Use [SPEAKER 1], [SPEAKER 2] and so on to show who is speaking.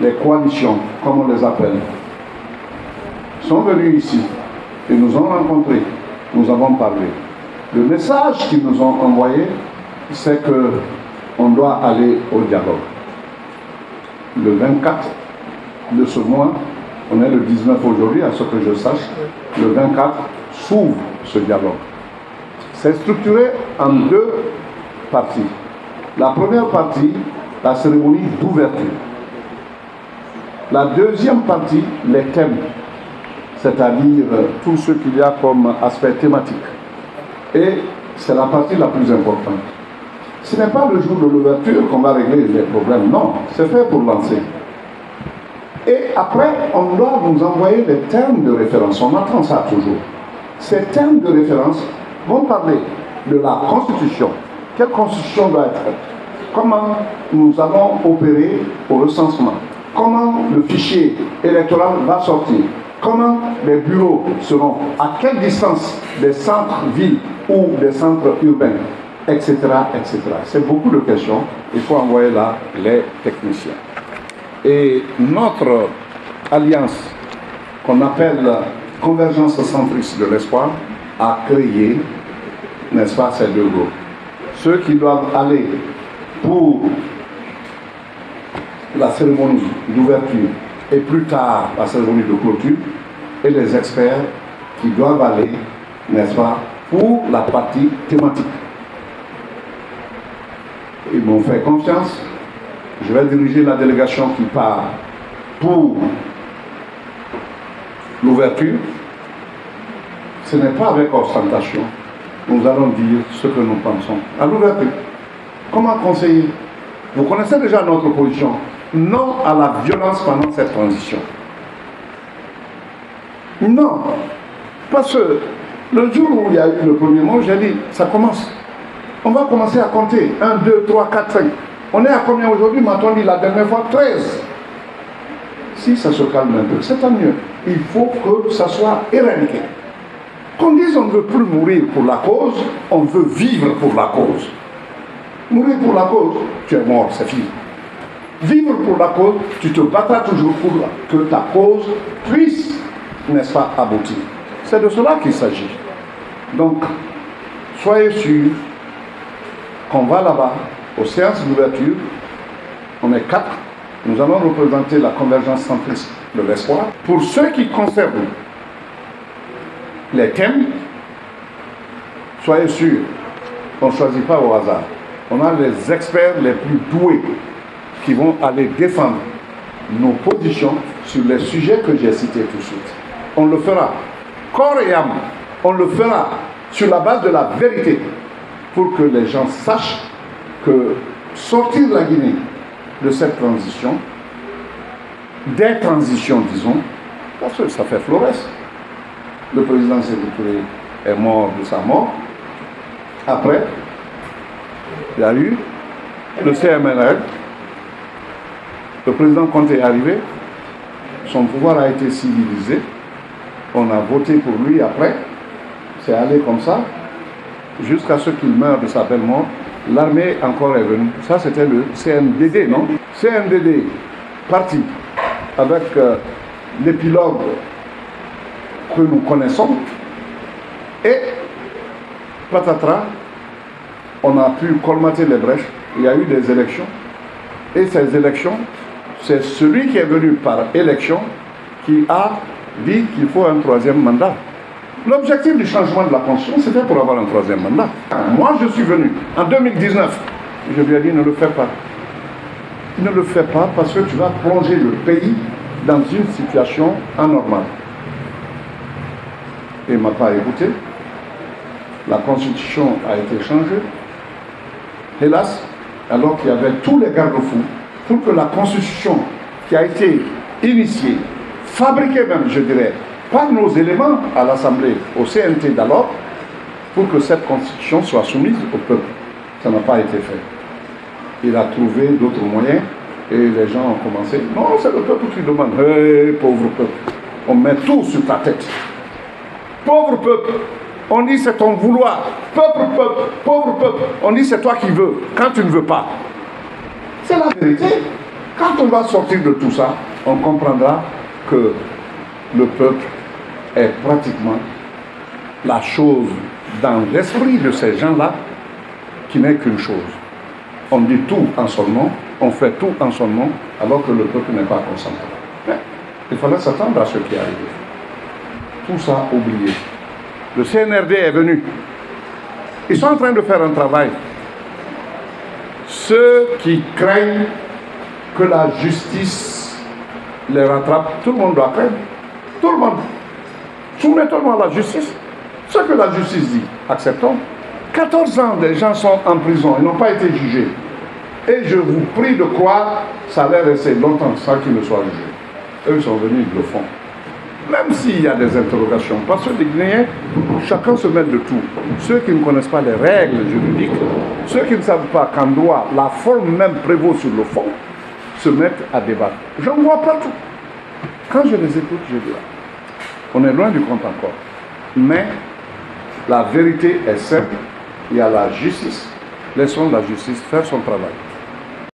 [SPEAKER 1] les coalitions, comme on les appelle, sont venus ici et nous ont rencontrés, nous avons parlé. Le message qu'ils nous ont envoyé, c'est qu'on doit aller au dialogue. Le 24 de ce mois, on est le 19 aujourd'hui, à ce que je sache, le 24 s'ouvre ce dialogue. C'est structuré en deux parties. La première partie, la cérémonie d'ouverture. La deuxième partie, les thèmes, c'est-à-dire tout ce qu'il y a comme aspect thématique. Et c'est la partie la plus importante. Ce n'est pas le jour de l'ouverture qu'on va régler les problèmes, non, c'est fait pour lancer. Et après, on doit nous envoyer les termes de référence, on attend ça toujours. Ces termes de référence vont parler de la Constitution. Quelle Constitution doit être faite? Comment nous allons opérer au recensement? Comment le fichier électoral va sortir? Comment les bureaux seront? À quelle distance des centres-villes ou des centres urbains? Etc. etc. C'est beaucoup de questions. Il faut envoyer là les techniciens. Et notre alliance, qu'on appelle Convergence centriste de l'espoir, a créé, n'est-ce pas, ces deux groupes. Ceux qui doivent aller pour la cérémonie d'ouverture et plus tard la cérémonie de clôture, et les experts qui doivent aller, n'est-ce pas, pour la partie thématique. Ils m'ont fait confiance. Je vais diriger la délégation qui part pour l'ouverture. Ce n'est pas avec ostentation. Nous allons dire ce que nous pensons. À l'ouverture, comment conseiller? Vous connaissez déjà notre position. Non à la violence pendant cette transition. Non. Parce que le jour où il y a eu le premier mot, j'ai dit, ça commence. On va commencer à compter. 1, 2, 3, 4, 5. On est à combien aujourd'hui? M'a-t-on dit la dernière fois 13. Si ça se calme un peu, c'est tant mieux. Il faut que ça soit éradiqué. Qu'on dise on ne veut plus mourir pour la cause, on veut vivre pour la cause. Mourir pour la cause, tu es mort, c'est fini. Vivre pour la cause, tu te battras toujours pour que ta cause puisse, n'est-ce pas, aboutir. C'est de cela qu'il s'agit. Donc, soyez sûrs qu'on va là-bas, aux séances d'ouverture, on est 4, nous allons représenter la convergence centriste de l'espoir. Pour ceux qui concernent les thèmes, soyez sûrs qu'on ne choisit pas au hasard. On a les experts les plus doués qui vont aller défendre nos positions sur les sujets que j'ai cités tout de suite. On le fera corps et âme, on le fera sur la base de la vérité pour que les gens sachent que sortir la Guinée de cette transition, des transitions disons, parce que ça fait Flores. Le président Sékou Touré est mort de sa mort. Après, il y a eu le CMNL. Le président Conté est arrivé. Son pouvoir a été civilisé. On a voté pour lui après. C'est allé comme ça. Jusqu'à ce qu'il meure de sa belle mort. L'armée encore est venue. Ça, c'était le CNDD, non? CNDD, parti avec l'épilogue que nous connaissons. Et, patatras, on a pu colmater les brèches. Il y a eu des élections. Et ces élections, c'est celui qui est venu par élection qui a dit qu'il faut un troisième mandat. L'objectif du changement de la Constitution, c'était pour avoir un troisième mandat. Moi, je suis venu en 2019. Je lui ai dit, ne le fais pas. Ne le fais pas parce que tu vas plonger le pays dans une situation anormale. Et il ne m'a pas écouté. La Constitution a été changée. Hélas, alors qu'il y avait tous les garde-fous pour que la Constitution qui a été initiée, fabriquée même, je dirais, par nos éléments à l'Assemblée, au CNT d'alors, pour que cette Constitution soit soumise au peuple. Ça n'a pas été fait. Il a trouvé d'autres moyens et les gens ont commencé. Non, c'est le peuple qui demande. Hé, pauvre peuple, on met tout sur ta tête. Pauvre peuple, on dit c'est ton vouloir. Peuple, peuple, pauvre peuple, on dit c'est toi qui veux, quand tu ne veux pas. C'est la vérité. Quand on va sortir de tout ça, on comprendra que le peuple est pratiquement la chose dans l'esprit de ces gens-là qui n'est qu'une chose. On dit tout en son nom, on fait tout en son nom, alors que le peuple n'est pas concentré. Mais il fallait s'attendre à ce qui est arrivé. Tout ça oublié. Le CNRD est venu. Ils sont en train de faire un travail. Ceux qui craignent que la justice les rattrape, tout le monde doit craindre. Tout le monde. Soumettons-nous à la justice. Ce que la justice dit, acceptons. 14 ans, des gens sont en prison, ils n'ont pas été jugés. Et je vous prie de croire, ça allait rester longtemps sans qu'ils ne soient jugés. Eux sont venus, ils le font. Même s'il y a des interrogations, parce que les Guinéens, chacun se mêle de tout. Ceux qui ne connaissent pas les règles juridiques, ceux qui ne savent pas qu'en droit, la forme même prévaut sur le fond, se mettent à débattre. J'en vois partout. Quand je les écoute, je dis là, on est loin du compte encore. Mais la vérité est simple, il y a la justice. Laissons la justice faire son travail.